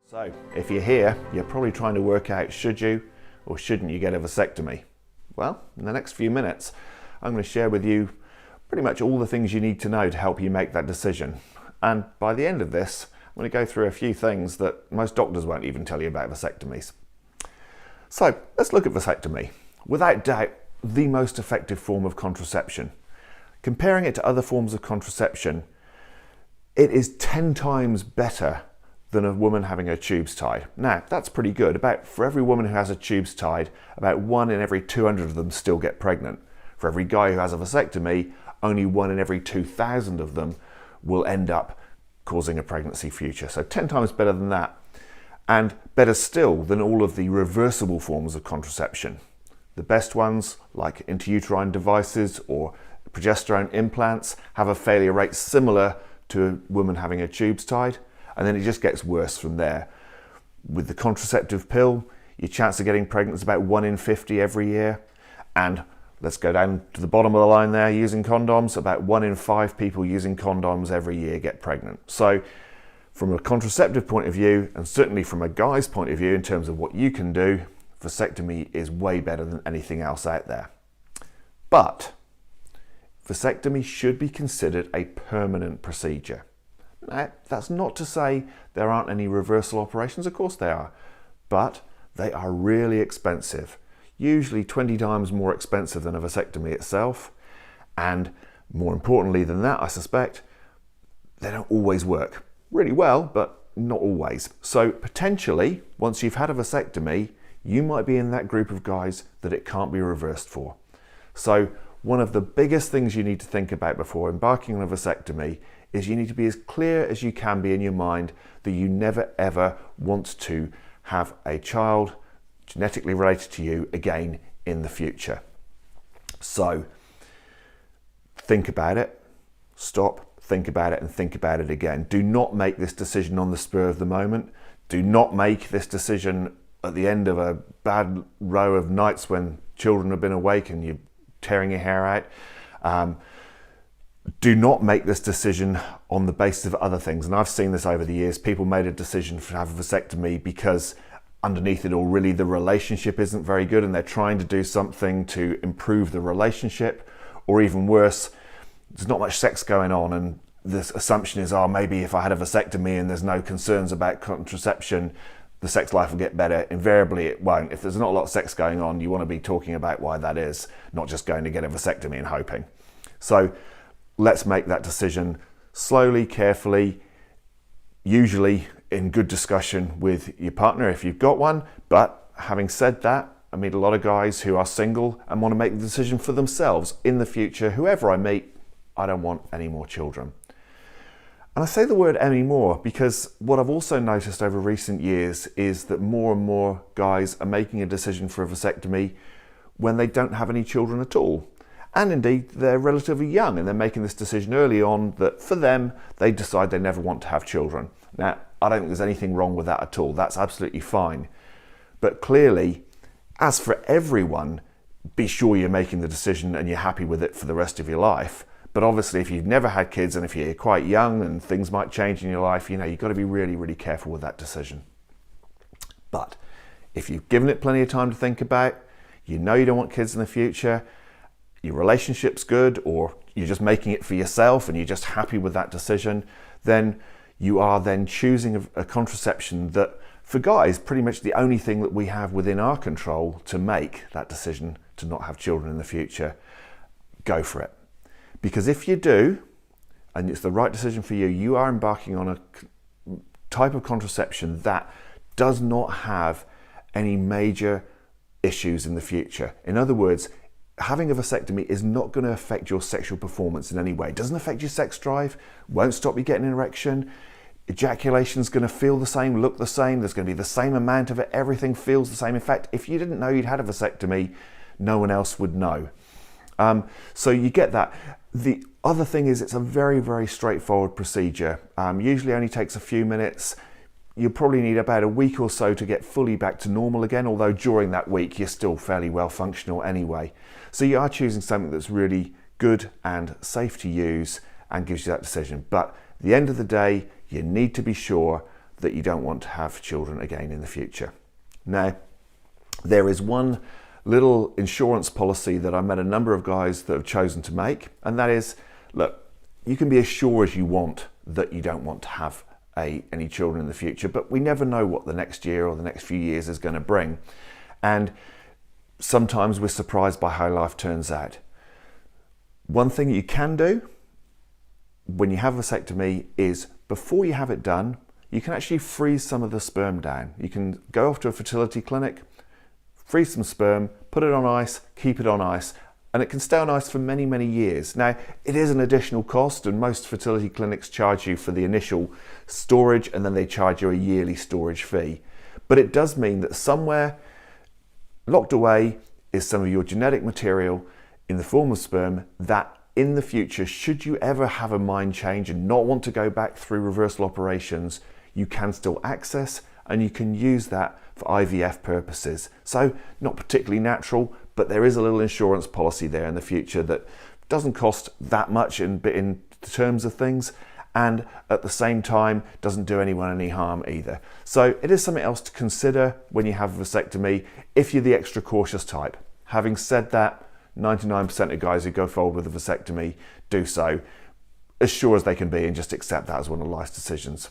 So, if you're here, you're probably trying to work out should you or shouldn't you get a vasectomy? Well, in the next few minutes, I'm going to share with you pretty much all the things you need to know to help you make that decision. And by the end of this, I'm going to go through a few things that most doctors won't even tell you about vasectomies. So, let's look at vasectomy. Without doubt, the most effective form of contraception. Comparing it to other forms of contraception, it is 10 times better than a woman having her tubes tied. Now, that's pretty good. For every woman who has her tubes tied, about 1 in every 200 of them still get pregnant. For every guy who has a vasectomy, only 1 in every 2,000 of them will end up causing a pregnancy future. So 10 times better than that. And better still than all of the reversible forms of contraception. The best ones, like intrauterine devices or progesterone implants, have a failure rate similar to a woman having her tubes tied. And then it just gets worse from there. With the contraceptive pill, your chance of getting pregnant is about 1 in 50 every year. And let's go down to the bottom of the line there, using condoms, about 1 in 5 people using condoms every year get pregnant. So from a contraceptive point of view, and certainly from a guy's point of view in terms of what you can do, vasectomy is way better than anything else out there. But vasectomy should be considered a permanent procedure. Now, that's not to say there aren't any reversal operations, of course they are, but they are really expensive, usually 20 times more expensive than a vasectomy itself, and more importantly than that, I suspect, they don't always work. Really well, but not always. So potentially, once you've had a vasectomy, you might be in that group of guys that it can't be reversed for. So one of the biggest things you need to think about before embarking on a vasectomy is you need to be as clear as you can be in your mind that you never ever want to have a child genetically related to you again in the future. So think about it, stop, think about it, and think about it again. Do not make this decision on the spur of the moment. Do not make this decision at the end of a bad row of nights when children have been awake and you're tearing your hair out. Do not make this decision on the basis of other things. And I've seen this over the years. People made a decision to have a vasectomy because underneath it all, really the relationship isn't very good and they're trying to do something to improve the relationship, or even worse, there's not much sex going on and this assumption is, oh, maybe if I had a vasectomy and there's no concerns about contraception, the sex life will get better. Invariably it won't. If there's not a lot of sex going on, you want to be talking about why that is, not just going to get a vasectomy and hoping. So let's make that decision slowly, carefully, usually in good discussion with your partner if you've got one. But having said that, I meet a lot of guys who are single and want to make the decision for themselves. In the future, whoever I meet, I don't want any more children. And I say the word anymore because what I've also noticed over recent years is that more and more guys are making a decision for a vasectomy when they don't have any children at all. And indeed, they're relatively young and they're making this decision early on that for them, they decide they never want to have children. Now, I don't think there's anything wrong with that at all. That's absolutely fine. But clearly, as for everyone, be sure you're making the decision and you're happy with it for the rest of your life. But obviously, if you've never had kids and if you're quite young and things might change in your life, you've got to be really, really careful with that decision. But if you've given it plenty of time to think about, you know you don't want kids in the future, your relationship's good, or you're just making it for yourself and you're just happy with that decision, then you are then choosing a contraception that, for guys, pretty much the only thing that we have within our control to make that decision to not have children in the future. Go for it. Because if you do, and it's the right decision for you, you are embarking on a type of contraception that does not have any major issues in the future. In other words, having a vasectomy is not going to affect your sexual performance in any way. It doesn't affect your sex drive, won't stop you getting an erection. Ejaculation is going to feel the same, look the same. There's going to be the same amount of it. Everything feels the same. In fact, if you didn't know you'd had a vasectomy, no one else would know. So you get that. The other thing is it's a very, very straightforward procedure. Usually only takes a few minutes. You'll probably need about a week or so to get fully back to normal again, although during that week you're still fairly well functional anyway. So you are choosing something that's really good and safe to use and gives you that decision. But at the end of the day, you need to be sure that you don't want to have children again in the future. Now, there is one little insurance policy that I met a number of guys that have chosen to make, and that is, look, you can be as sure as you want that you don't want to have any children in the future, but we never know what the next year or the next few years is going to bring. And sometimes we're surprised by how life turns out. One thing you can do when you have a vasectomy is, before you have it done, you can actually freeze some of the sperm down. You can go off to a fertility clinic, freeze some sperm, put it on ice, keep it on ice, and it can stay on ice for many, many years. Now, it is an additional cost, and most fertility clinics charge you for the initial storage, and then they charge you a yearly storage fee. But it does mean that somewhere locked away is some of your genetic material in the form of sperm that in the future, should you ever have a mind change and not want to go back through reversal operations, you can still access, and you can use that for IVF purposes. So not particularly natural, but there is a little insurance policy there in the future that doesn't cost that much in terms of things, and at the same time doesn't do anyone any harm either. So it is something else to consider when you have a vasectomy if you're the extra cautious type. Having said that, 99% of guys who go forward with a vasectomy do so as sure as they can be and just accept that as one of life's decisions.